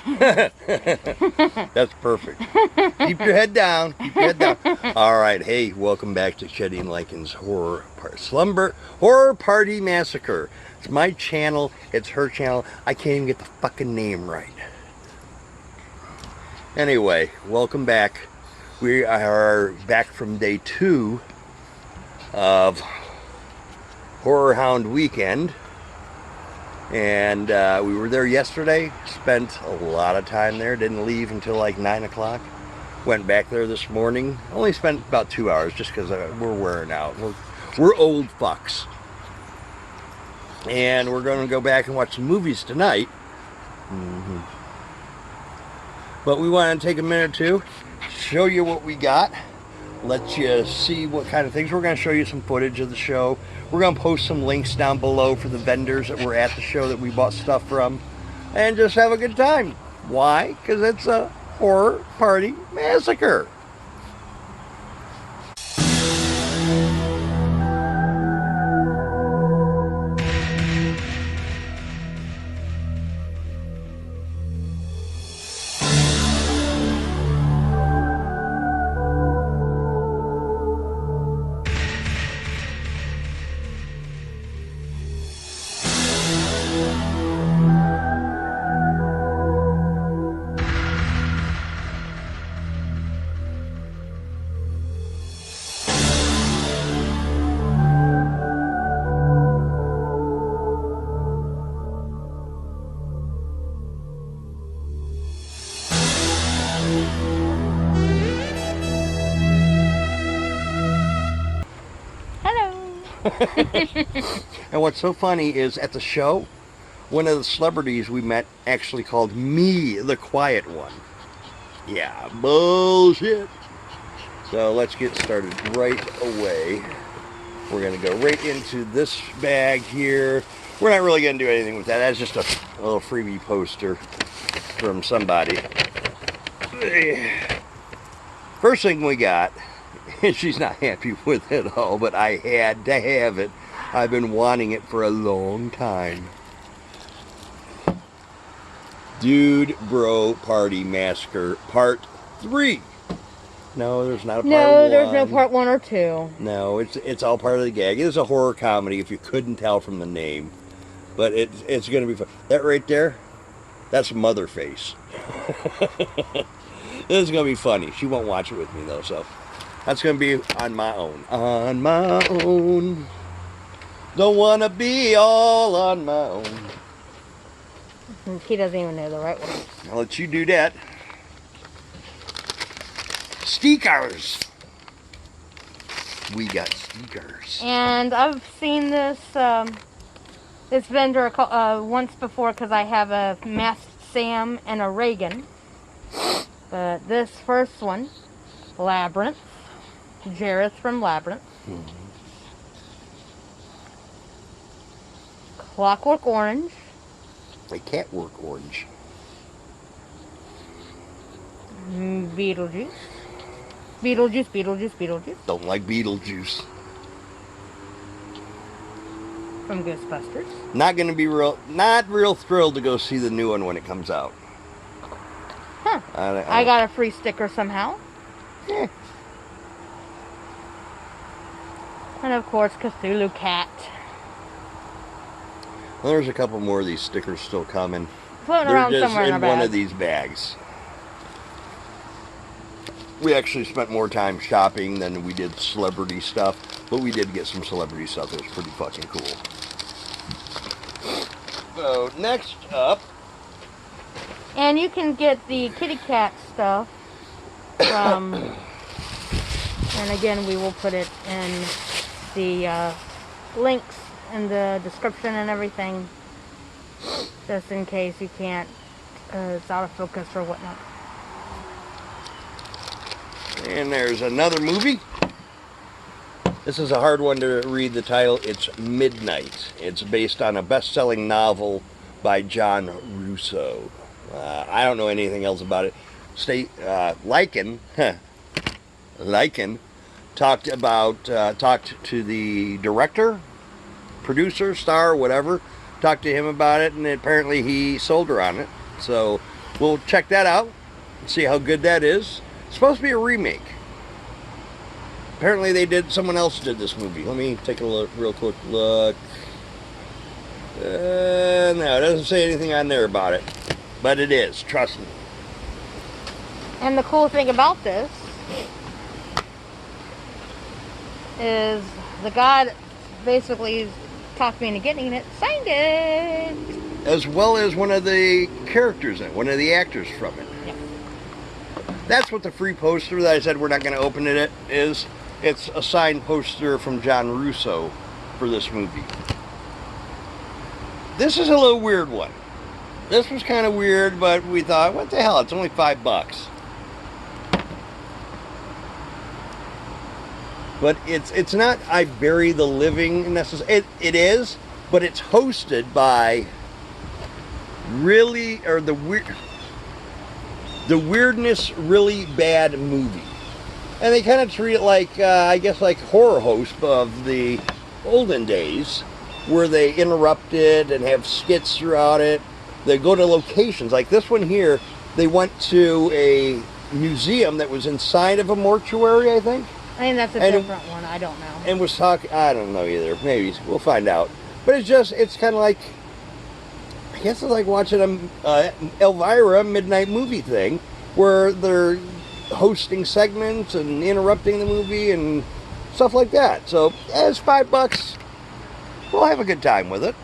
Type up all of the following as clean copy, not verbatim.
That's perfect. Keep your head down. Keep your head down. All right. Hey, welcome back to Shedding Lycan's Horror Party Massacre. It's my channel. It's her channel. I can't even get the fucking name right. Anyway, welcome back. We are back from day 2 of HORRORHOUND Weekend. And we were there yesterday, spent a lot of time there, didn't leave until like 9 o'clock. Went back there this morning, only spent about 2 hours just because we're wearing out. We're old fucks. And we're going to go back and watch some movies tonight. But we want to take a minute or two, show you what we got, let you see what kind of things. We're going to show you some footage of the show. We're going to post some links down below for the vendors that were at the show that we bought stuff from. And just have a good time. Why? Because it's a horror party massacre. And what's so funny is at the show, one of the celebrities we met actually called me the quiet one. Yeah, bullshit. So let's get started right away. We're going to go right into this bag here. We're not really going to do anything with that. That's just a little freebie poster from somebody. First thing we got, and she's not happy with it all, but I had to have it. I've been wanting it for a long time. Dude Bro Party Massacre Part 3. No, there's not a part 1. No, there's no part 1 or 2. No, it's all part of the gag. It is a horror comedy if you couldn't tell from the name. But it's going to be fun. That right there, that's Motherface. This is going to be funny. She won't watch it with me though, so that's going to be on my own. On my own. Don't want to be all on my own. He doesn't even know the right words. I'll let you do that. Stickers. We got stickers. And I've seen this this vendor once before because I have a Masked Sam and a Reagan. But this first one, Labyrinth. Jareth from Labyrinth. Clockwork Orange. They can't work orange. Beetlejuice. Beetlejuice. Don't like Beetlejuice. From Ghostbusters. Not real thrilled to go see the new one when it comes out. Huh. I got a free sticker somehow. Eh. And of course, Cthulhu Cat. Well, there's a couple more of these stickers still coming. Floating around somewhere in our bag. One of these bags. We actually spent more time shopping than we did celebrity stuff, but we did get some celebrity stuff that was pretty fucking cool. So, next up. And you can get the kitty cat stuff from, and again, we will put it in the links in the description and everything, just in case you can't, it's out of focus or whatnot. And there's another movie. This is a hard one to read the title. It's Midnight. It's based on a best-selling novel by John Russo. I don't know anything else about it. Lycan talked to the director, producer, star, whatever. Talked to him about it, and apparently he sold her on it. So we'll check that out, see how good that is. It's supposed to be a remake. Apparently someone else did this movie. Let me take a look, real quick look. No, it doesn't say anything on there about it. But it is, trust me. And the cool thing about this is the guy basically talked me into getting it, signed it. As well as one of the characters in it, one of the actors from it. Yeah. That's what the free poster that I said we're not going to open it is. It's a signed poster from John Russo for this movie. This is a little weird one. This was kind of weird, but we thought, what the hell? It's only $5. But it's not I Bury the Living necessarily. It is, but it's hosted by the Weirdness Really Bad Movie. And they kind of treat it like, I guess, like horror host of the olden days, where they interrupted and have skits throughout it. They go to locations. Like this one here, they went to a museum that was inside of a mortuary, I think. I think that's a different one. I don't know. And was talking, I don't know either. Maybe. We'll find out. But it's kind of like, I guess it's like watching a Elvira midnight movie thing, where they're hosting segments and interrupting the movie and stuff like that. So it's $5. We'll have a good time with it.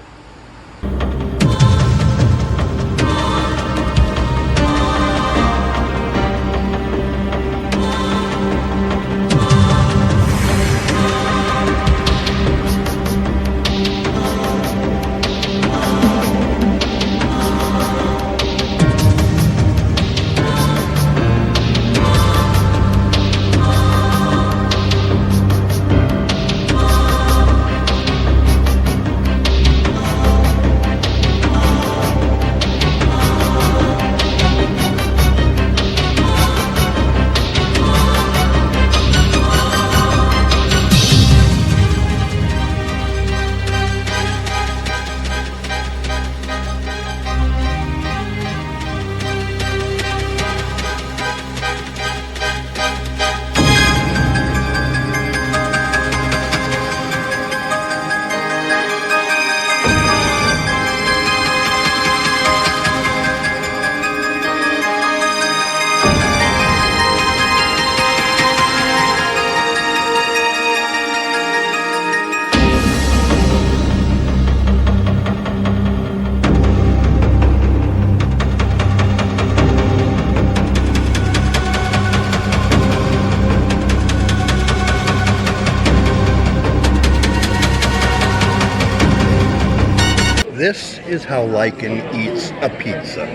This is how Lycan eats a pizza.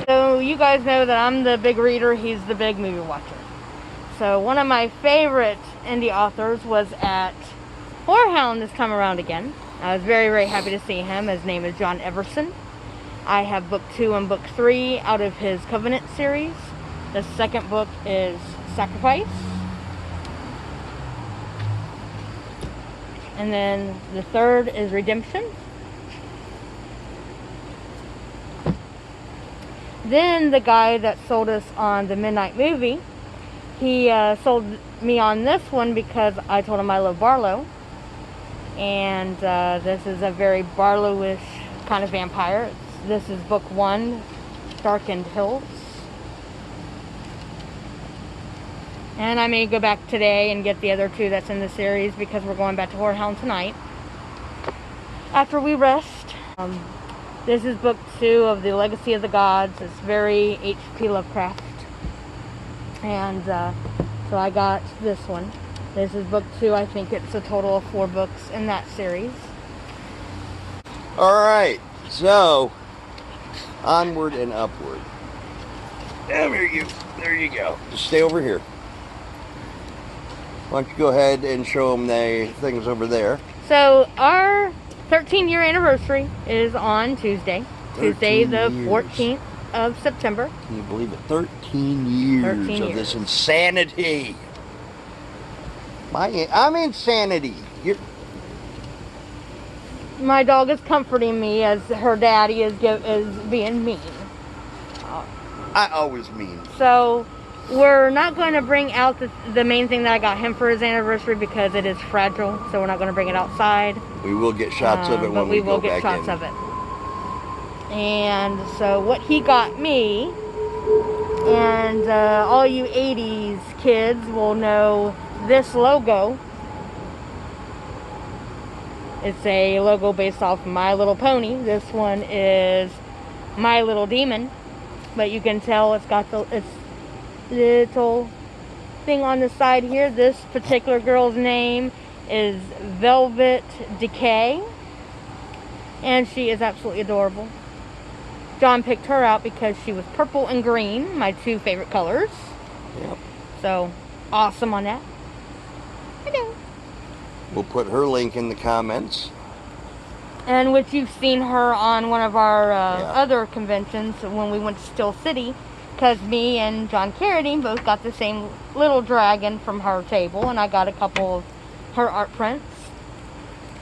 So you guys know that I'm the big reader, he's the big movie watcher. So one of my favorite indie authors was at HORRORHOUND this time around again. I was very, very happy to see him. His name is John Everson. I have book 2 and book 3 out of his Covenant series. The second book is Sacrifice. And then the third is Redemption. Then the guy that sold us on the Midnight Movie, he sold me on this one because I told him I love Barlow. And this is a very Barlowish kind of vampire. This is book 1, Darkened Hills. And I may go back today and get the other 2 that's in the series because we're going back to HORRORHOUND tonight after we rest. This is book 2 of the Legacy of the Gods. It's very H.P. Lovecraft. And so I got this one. This is book 2. I think it's a total of 4 books in that series. Alright, so onward and upward. There you go. Just stay over here. Why don't you go ahead and show them the things over there. So our 13-year anniversary is on Tuesday. Tuesday the 14th of September. Can you believe it? 13 years of this insanity. I'm insanity. My dog is comforting me as her daddy is being mean. I always mean. So we're not going to bring out the main thing that I got him for his anniversary because it is fragile. So we're not going to bring it outside. We will get shots of it when we go back in. But we will get shots of it. And so what he got me, and all you 80s kids will know this logo. It's a logo based off My Little Pony. This one is My Little Demon. But you can tell it's got its little thing on the side here. This particular girl's name is Velvet Decay. And she is absolutely adorable. John picked her out because she was purple and green, my two favorite colors. Yep. So, awesome on that. Hello. We'll put her link in the comments. And which you've seen her on one of our other conventions when we went to Steel City. Because me and John Carradine both got the same little dragon from her table. And I got a couple of her art prints.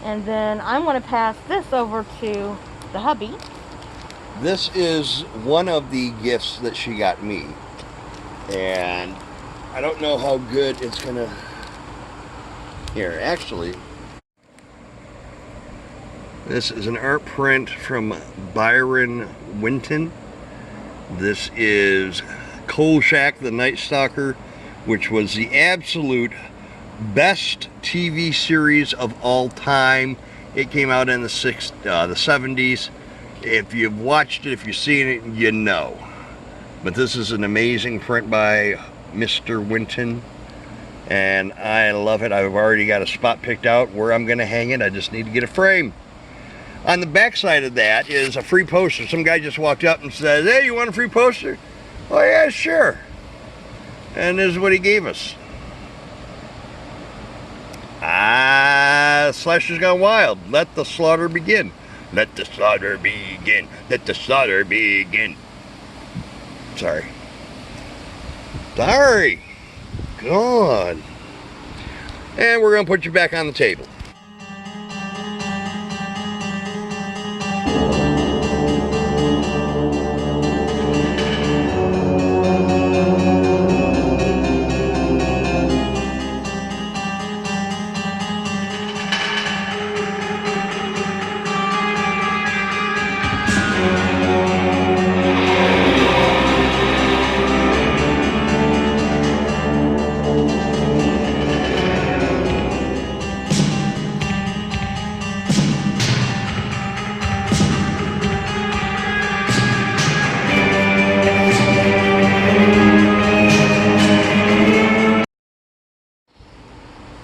And then I'm going to pass this over to the hubby. This is one of the gifts that she got me. And I don't know how good it's going to... Here, actually... This is an art print from Byron Winton. This is Kolchak the Night Stalker, which was the absolute best TV series of all time. It came out in the 70s. If you've watched it, if you've seen it, you know. But this is an amazing print by Mr. Winton, and I love it. I've already got a spot picked out where I'm going to hang it. I just need to get a frame. On the back side of that is a free poster. Some guy just walked up and said, "Hey, you want a free poster?" "Oh yeah, sure." And this is what he gave us. Slasher's Gone Wild. Let the slaughter begin. Let the slaughter begin. Let the slaughter begin. Sorry. God. And we're going to put you back on the table.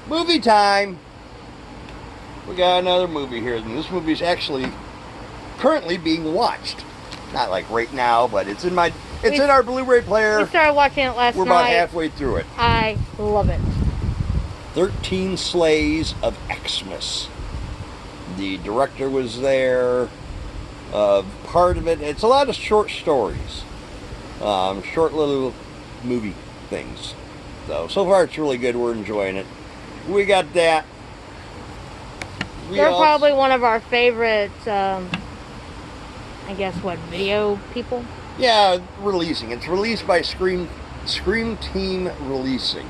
Movie time. We got another movie here, and this movie is actually currently being watched. Not like right now, but it's in our Blu-ray player. We started watching it last night. We're about halfway through it. I love it. 13 Slays of Xmas. The director was there. Part of it, it's a lot of short stories. Short little movie things. So far it's really good. We're enjoying it. We got that. They're probably one of our favorite, I guess, video people? Yeah, releasing. It's released by Scream Team Releasing.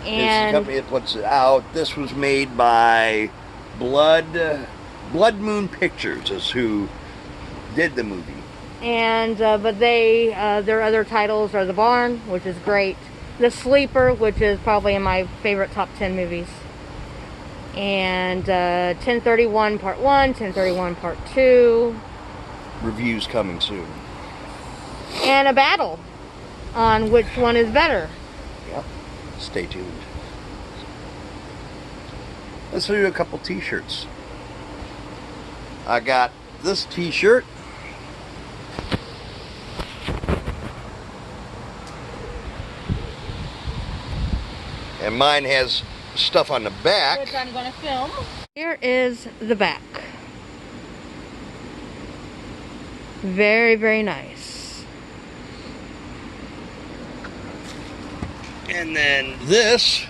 And it's the company that puts it out. This was made by Blood Moon Pictures is who did the movie. And but their other titles are The Barn, which is great. The Sleeper, which is probably in my favorite top 10 movies. And 1031 Part 1, 1031 Part 2. Reviews coming soon. And a battle on which one is better. Yep. Stay tuned. Let's do a couple t-shirts. I got this t-shirt. And mine has stuff on the back. Which I'm going to film. Here is the back. Very, very nice. And then this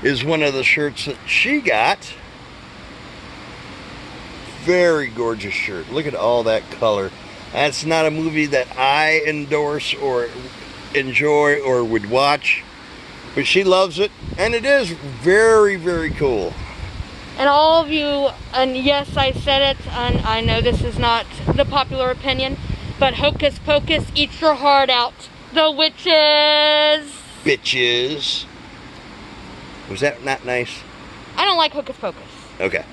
is one of the shirts that she got. Very gorgeous shirt. Look at all that color. That's not a movie that I endorse or enjoy or would watch, but she loves it, and it is very, very cool. And all of you, and yes, I said it, and I know this is not the popular opinion, but Hocus Pocus, eat your heart out. The witches. Bitches. Was that not nice? I don't like Hocus Pocus. Okay.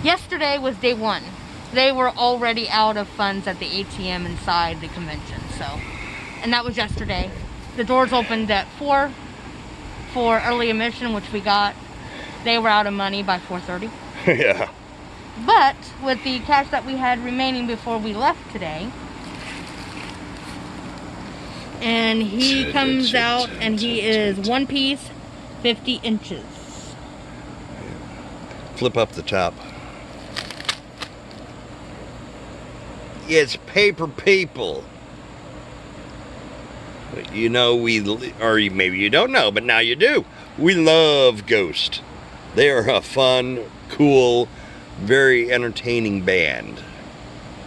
Yesterday was day one. They were already out of funds at the ATM inside the convention, so. And that was yesterday. The doors opened at 4 for early admission, which we got. They were out of money by 4:30. Yeah. But with the cash that we had remaining before we left today, and he comes out and he is one piece, 50 inches. Flip up the top. It's paper people. You know, or maybe you don't know, but now you do. We love Ghost. They are a fun, cool, very entertaining band.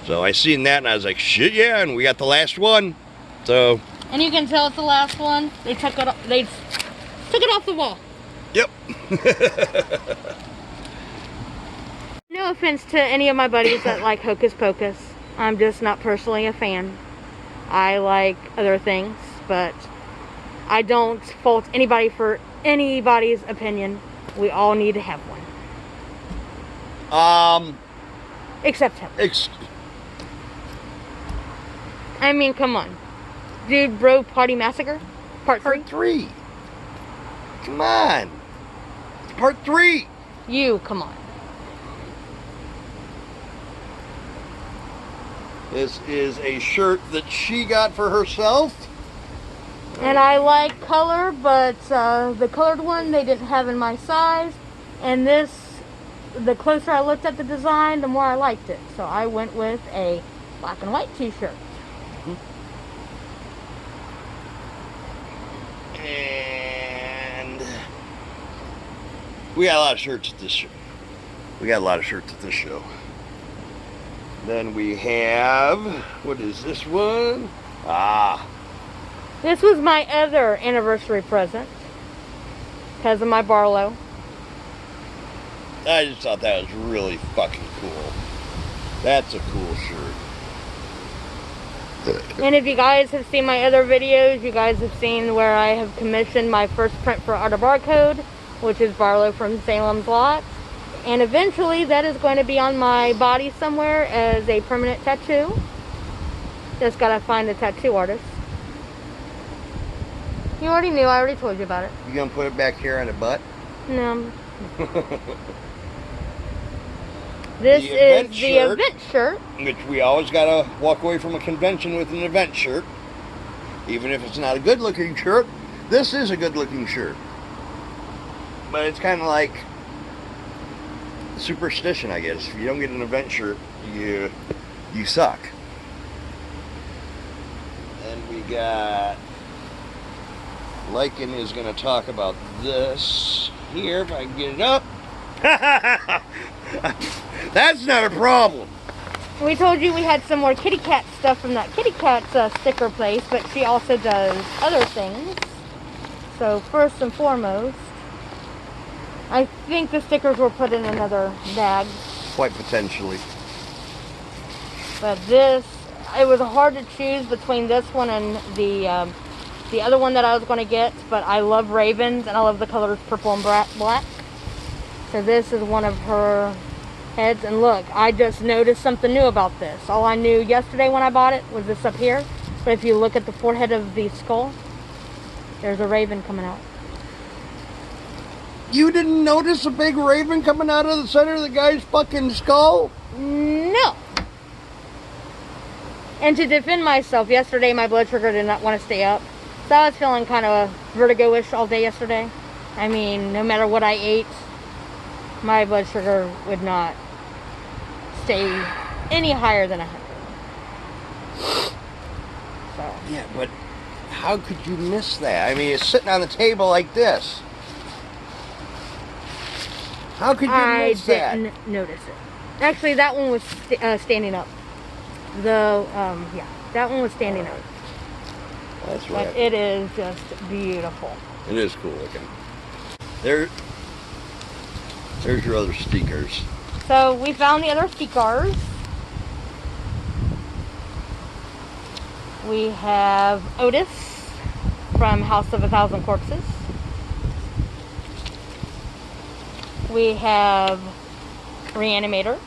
So I seen that and I was like, shit, yeah, and we got the last one. So. And you can tell it's the last one. They took it off the wall. Yep. No offense to any of my buddies that like Hocus Pocus. I'm just not personally a fan. I like other things, but I don't fault anybody for anybody's opinion. We all need to have one. Except him. I mean, come on. Dude, Bro Party Massacre? Part 3? Come on. It's part 3. You, come on. This is a shirt that she got for herself. And I like color, but the colored one they didn't have in my size. And this, the closer I looked at the design, the more I liked it. So I went with a black and white t-shirt. And we got a lot of shirts at this show. Then we have, what is this one? This was my other anniversary present because of my Barlow. I just thought that was really fucking cool. That's a cool shirt. And if you guys have seen my other videos, you guys have seen where I have commissioned my first print for Art of Barcode, which is Barlow from Salem's Lot. And eventually that is going to be on my body somewhere as a permanent tattoo. Just gotta find a tattoo artist. You already knew, I already told you about it. You gonna put it back here on the butt? No. This is the event shirt. Which we always gotta walk away from a convention with an event shirt. Even if it's not a good looking shirt, this is a good looking shirt. But it's kind of like superstition, I guess. If you don't get an event shirt, you suck. And we got Lycan is going to talk about this here, if I can get it up. That's not a problem. We told you we had some more kitty cat stuff from that kitty cat sticker place, but she also does other things. So first and foremost, I think the stickers were put in another bag. Quite potentially. But this, it was hard to choose between this one and the other one that I was going to get. But I love ravens and I love the colors purple and black. So this is one of her heads. And look, I just noticed something new about this. All I knew yesterday when I bought it was this up here. But if you look at the forehead of the skull, there's a raven coming out. You didn't notice a big raven coming out of the center of the guy's fucking skull? No. And to defend myself, yesterday my blood sugar did not want to stay up. So I was feeling kind of vertigo-ish all day yesterday. I mean, no matter what I ate, my blood sugar would not stay any higher than 100. So. Yeah, but how could you miss that? I mean, it's sitting on the table like this. How could you miss that? I didn't notice it. Actually, that one was standing up. Yeah, that one was standing up. That's right. But it is just beautiful. It is cool looking. There's your other stickers. So we found the other stickers. We have Otis from House of a Thousand Corpses. We have Reanimator.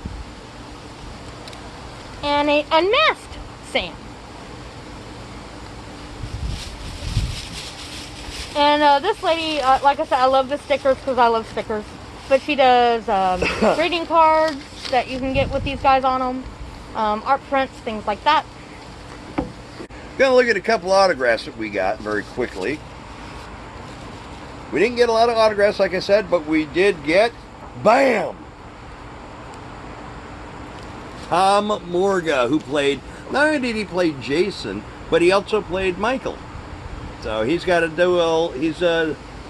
And a unmasked Sam. And this lady, like I said, I love the stickers because I love stickers. But she does greeting cards that you can get with these guys on them. Art prints, things like that. Gonna look at a couple autographs that we got very quickly. We didn't get a lot of autographs, like I said, but we did get, bam! Tom Morga, who played, not only did he play Jason, but he also played Michael. So he's got a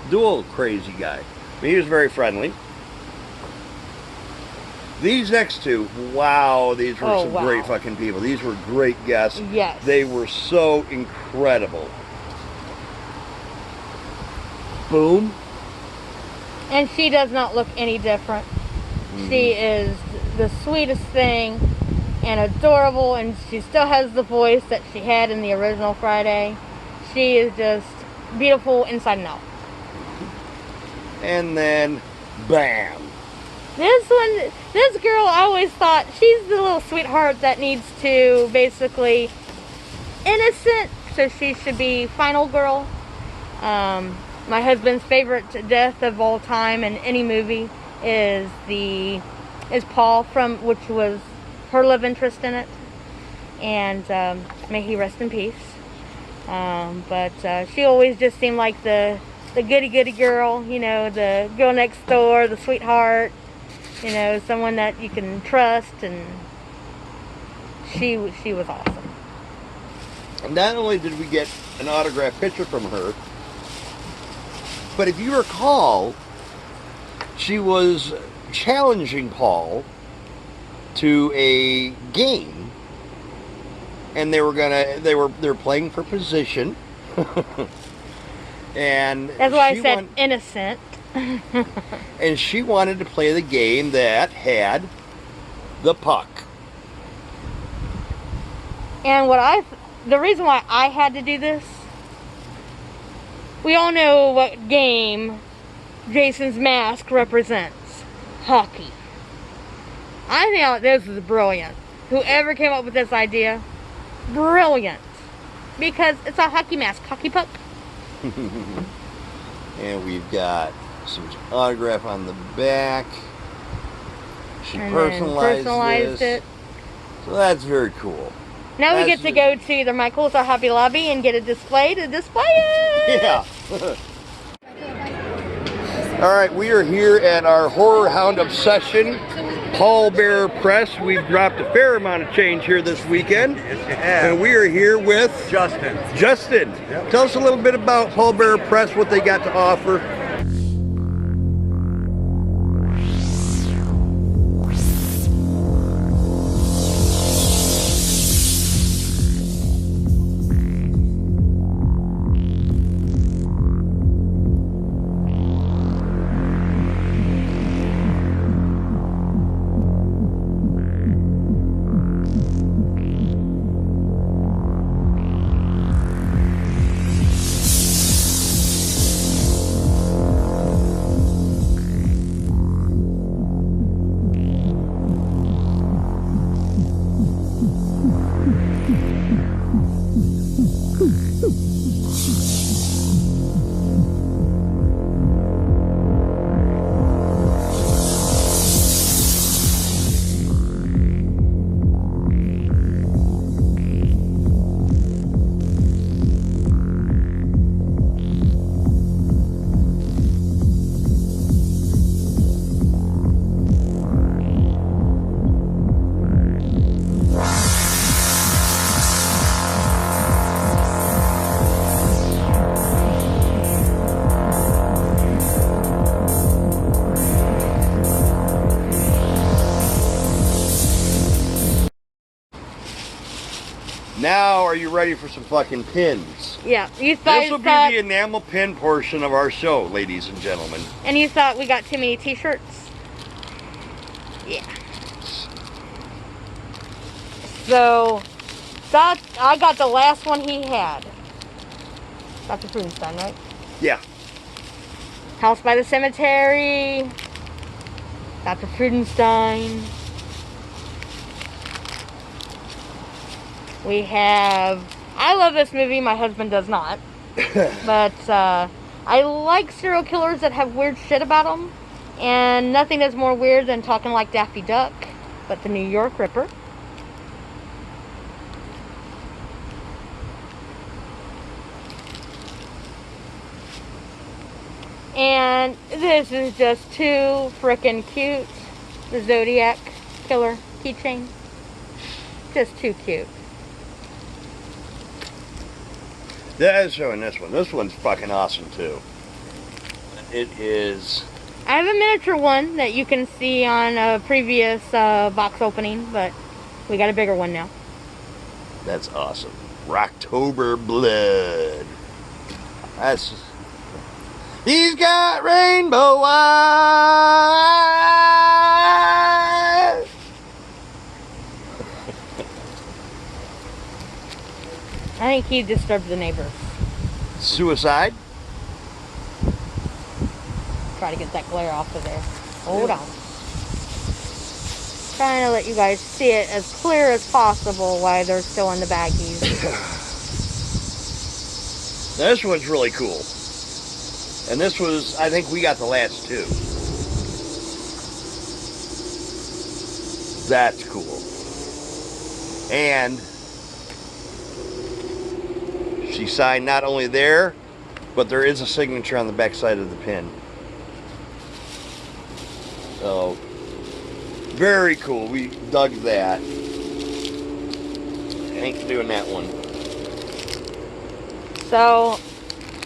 dual crazy guy. I mean, he was very friendly. These next two, wow, these were great fucking people. These were great guests. Yes. They were so incredible. Boom. And she does not look any different. She is the sweetest thing and adorable, and she still has the voice that she had in the original Friday. She is just beautiful inside and out. And then, bam. This girl, I always thought she's the little sweetheart that needs to basically innocent, so she should be final girl. My husband's favorite death of all time in any movie is Paul, from which was her love interest in it, and may he rest in peace. But she always just seemed like the goody girl, you know, the girl next door, the sweetheart, you know, someone that you can trust, and she was awesome. And not only did we get an autographed picture from her, but if you recall, she was challenging Paul to a game, and they were playing for position. And that's why I said innocent. And she wanted to play the game that had the puck. And the reason why I had to do this, we all know what game Jason's mask represents. Hockey. I think this is brilliant. Whoever came up with this idea, brilliant. Because it's a hockey mask, hockey puck. And we've got some autograph on the back. She personalized it. So that's very cool. Now we get to go to either Michael's or Hobby Lobby and get a display to display it. Yeah. All right, we are here at our Horror Hound Obsession, Pallbearer Press. We've dropped a fair amount of change here this weekend. Yes, you have. And we are here with Justin. Yep. Tell us a little bit about Pallbearer Press, what they got to offer. Now, are you ready for some fucking pins? Yeah, you This will thought, be the enamel pin portion of our show, ladies and gentlemen. and you thought we got too many t-shirts? Yeah. So, I got the last one he had. Dr. Frudenstein, right? Yeah. House by the Cemetery. Dr. Frudenstein. We have... I love this movie. My husband does not. But I like serial killers that have weird shit about them. And nothing is more weird than talking like Daffy Duck. But the New York Ripper. And this is just too frickin' cute. The Zodiac Killer keychain. Just too cute. That is showing this one. This one's fucking awesome too. It is. I have a miniature one that you can see on a previous box opening, but we got a bigger one now. That's awesome. Rocktober Blood. That's. He's got rainbow eyes. I think he disturbed the neighbors. Suicide. Try to get that glare off of there. Hold on. Trying to let you guys see it as clear as possible while they're still in the baggies. This one's really cool. And this was, I think we got the last two. That's cool. And she signed not only there, but there is a signature on the back side of the pin. So, very cool. We dug that. Ain't doing that one. So,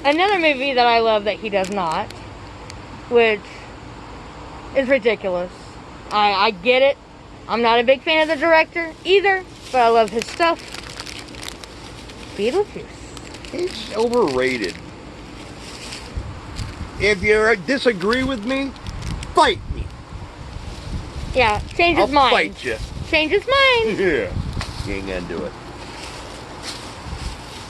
another movie that I love that he does not, which is ridiculous. I get it. I'm not a big fan of the director either, but I love his stuff. Beetlejuice. He's overrated. If you disagree with me, fight me. Yeah, change his I'll mind. fight you. Change his mind. Yeah. You ain't gonna do it.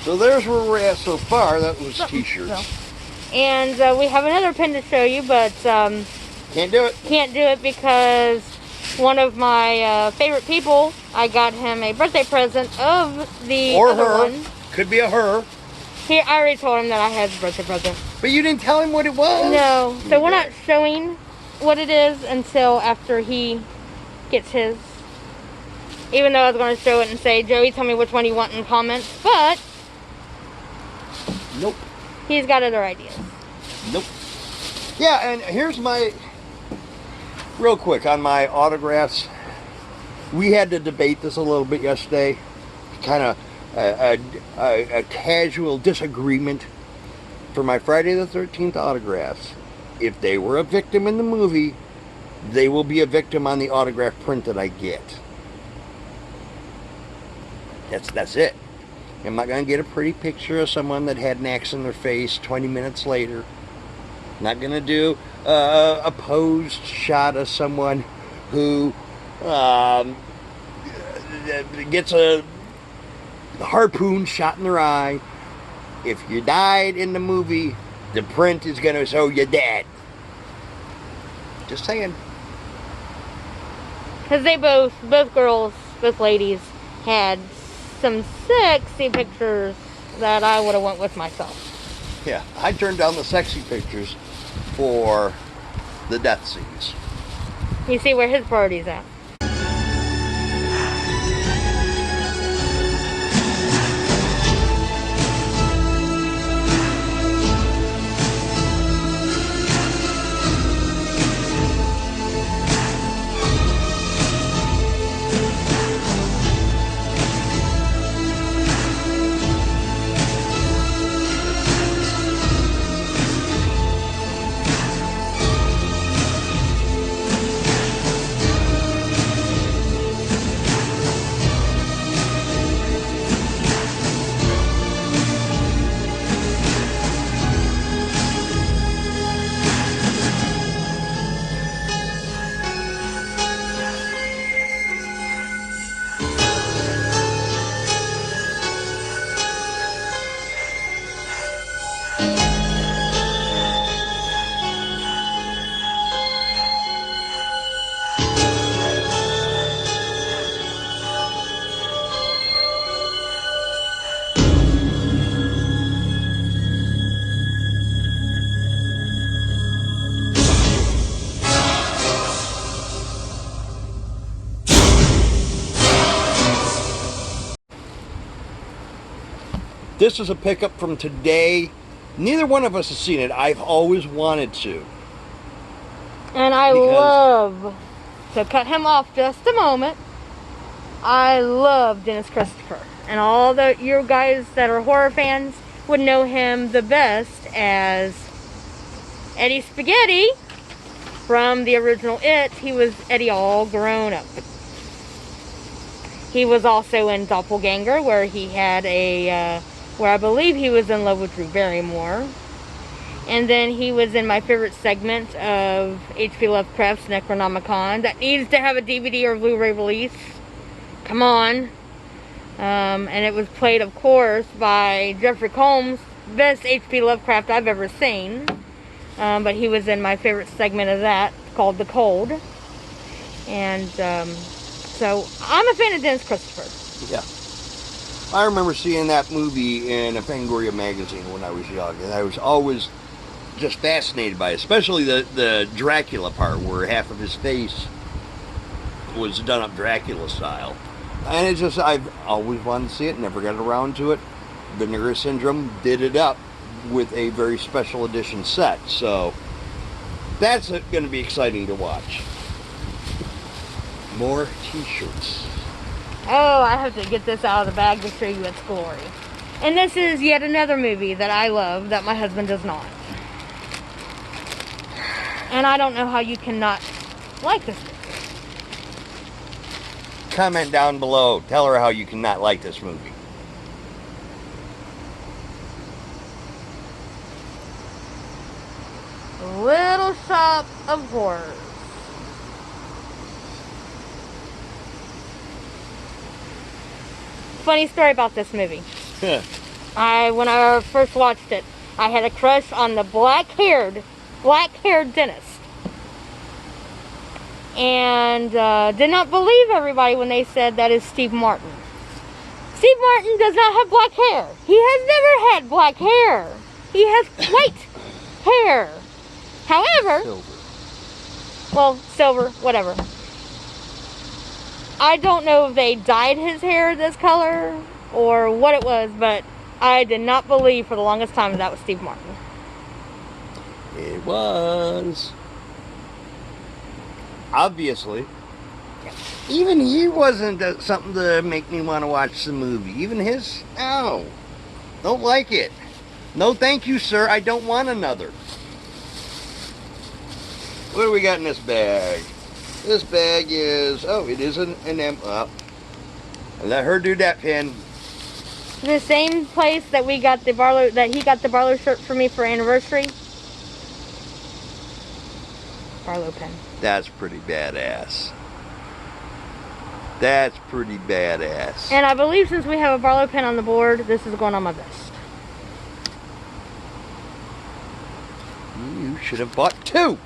So there's where we're at so far. That was t-shirts. So. And we have another pin to show you, but Can't do it. can't do it because one of my favorite people, I got him a birthday present of the Or other her. one. Could be a her. I already told him that I had the birthday present. But you didn't tell him what it was. No, so we're not showing what it is until after he gets his. Even though I was going to show it and say, Joey, tell me which one you want in comments, but Nope. he's got other ideas. Nope. Yeah, and here's my... Real quick, on my autographs. We had to debate this a little bit yesterday. Kind of a casual disagreement for my Friday the 13th autographs. If they were a victim in the movie, they will be a victim on the autograph print that I get. That's it. I'm not going to get a pretty picture of someone that had an axe in their face 20 minutes later. I'm not going to do a posed shot of someone who gets a harpoon shot in their eye. If you died in the movie, the print is going to show you dead. Just saying. Because they both girls, both ladies, had some sexy pictures that I would have went with myself. Yeah, I turned down the sexy pictures for the death scenes. You see where his priority's at. This is a pickup from today. Neither one of us has seen it. I've always wanted to. And I love, to cut him off just a moment, I love Dennis Christopher. And all the you guys that are horror fans would know him the best as Eddie Spaghetti from the original It. He was Eddie all grown up. He was also in Doppelganger, where he had a, where I believe he was in love with Drew Barrymore. And then he was in my favorite segment of H.P. Lovecraft's Necronomicon that needs to have a DVD or Blu-ray release. Come on. And it was played, of course, by Jeffrey Combs, best H.P. Lovecraft I've ever seen. But he was in my favorite segment of that, called The Cold. And so I'm a fan of Dennis Christopher. Yeah. I remember seeing that movie in a Fangoria magazine when I was young, and I was always just fascinated by it, especially the Dracula part where half of his face was done up Dracula style. And it's just, I've always wanted to see it, never got around to it. Vinegar Syndrome did it up with a very special edition set, so that's going to be exciting to watch. More t-shirts. Oh, I have to get this out of the bag to show you its glory. And this is yet another movie that I love that my husband does not. And I don't know how you cannot like this movie. Comment down below. Tell her how you cannot like this movie. Little Shop of Horrors. Funny story about this movie. When I first watched it, I had a crush on the black-haired dentist. And did not believe everybody when they said that is Steve Martin. Steve Martin does not have black hair. He has never had black hair. He has white hair. However, silver, whatever. I don't know if they dyed his hair this color or what it was, but I did not believe for the longest time that was Steve Martin. It was. Obviously. Even he wasn't something to make me want to watch the movie. Even his, no. Don't like it. No thank you, sir. I don't want another. What do we got in this bag? This bag is, it is an envelope. Let her do that, Pin. The same place that we got the Barlow, that he got the Barlow shirt for me for anniversary. Barlow pen. That's pretty badass. That's pretty badass. And I believe since we have a Barlow pen on the board, this is going on my vest. You should have bought two.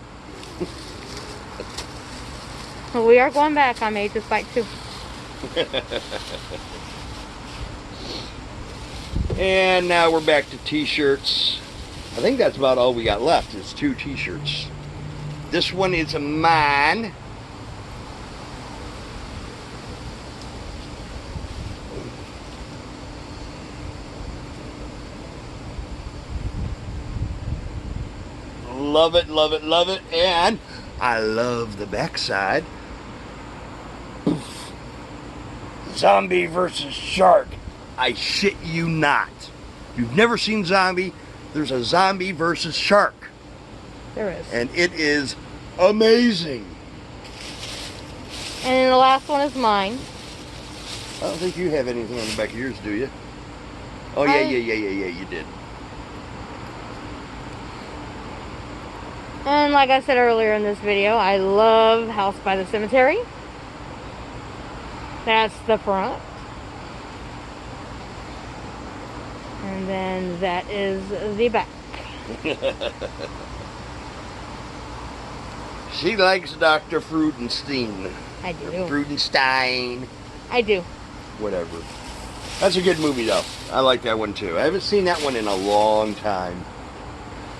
Well, we are going back. I made this bite too. And now we're back to t-shirts. I think that's about all we got left is 2 t-shirts. This one is mine. Love it, love it, love it. And I love the backside. Zombie versus shark. I shit you not. If you've never seen Zombie, there's a zombie versus shark. There is. And it is amazing. And then the last one is mine. I don't think you have anything on the back of yours, do you? Oh, yeah, you did. And like I said earlier in this video, I love House by the Cemetery. That's the front. And then that is the back. She likes Dr. Frudenstein. I do. Frudenstein. I do. Whatever. That's a good movie, though. I like that one, too. I haven't seen that one in a long time.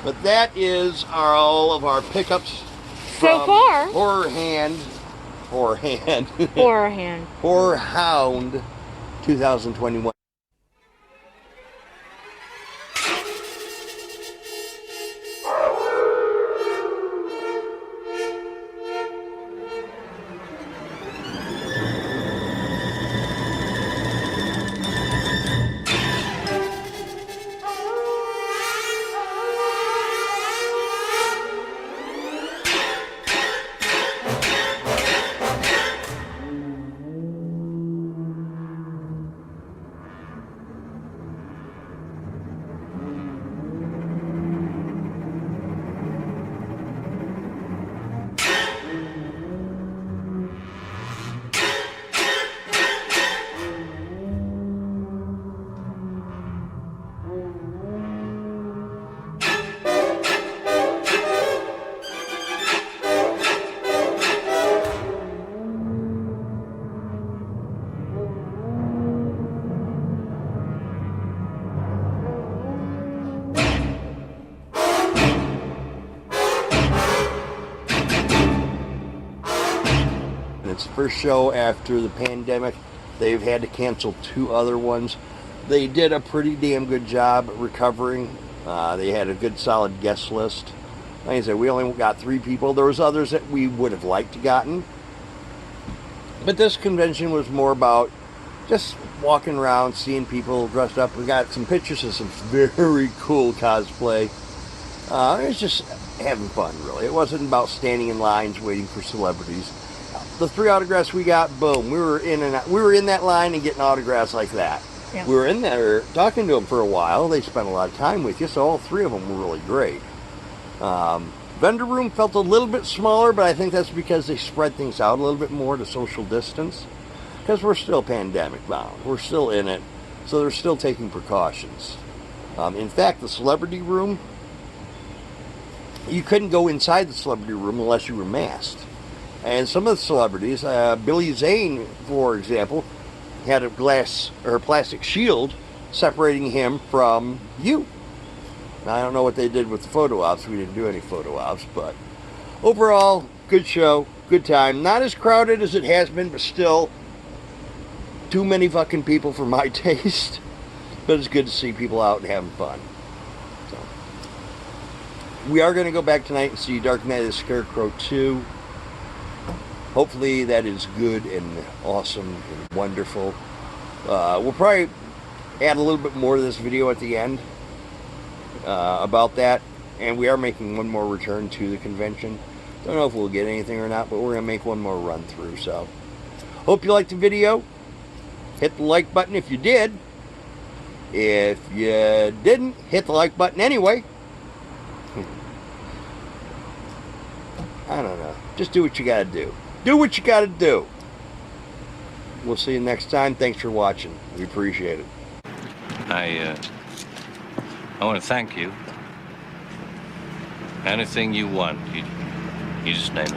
But that is all of our pickups So far. HORRORHOUND 2021. And it's the first show after the pandemic. They've had to cancel 2 other ones. They did a pretty damn good job recovering. They had a good solid guest list. Like I said, we only got 3 people. There was others that we would have liked to gotten. But this convention was more about just walking around, seeing people dressed up. We got some pictures of some very cool cosplay. It was just having fun, really. It wasn't about standing in lines waiting for celebrities. The 3 autographs we got, boom, we were in that line and getting autographs like that. Yeah. We were in there talking to them for a while. They spent a lot of time with you, so all 3 of them were really great. Vendor room felt a little bit smaller, but I think that's because they spread things out a little bit more to social distance. Because we're still pandemic bound. We're still in it, so they're still taking precautions. In fact, the celebrity room, you couldn't go inside the celebrity room unless you were masked. And some of the celebrities, Billy Zane, for example, had a glass or plastic shield separating him from you. Now, I don't know what they did with the photo ops. We didn't do any photo ops, but overall, good show, good time. Not as crowded as it has been, but still too many fucking people for my taste. But it's good to see people out and having fun. So, we are going to go back tonight and see Dark Knight of the Scarecrow 2. Hopefully that is good and awesome and wonderful. We'll probably add a little bit more to this video at the end about that. And we are making one more return to the convention. Don't know if we'll get anything or not, but we're going to make one more run through. So, hope you liked the video. Hit the like button if you did. If you didn't, hit the like button anyway. I don't know. Just do what you got to do. Do what you got to do. We'll see you next time. Thanks for watching. We appreciate it. I want to thank you. Anything you want, you just name it.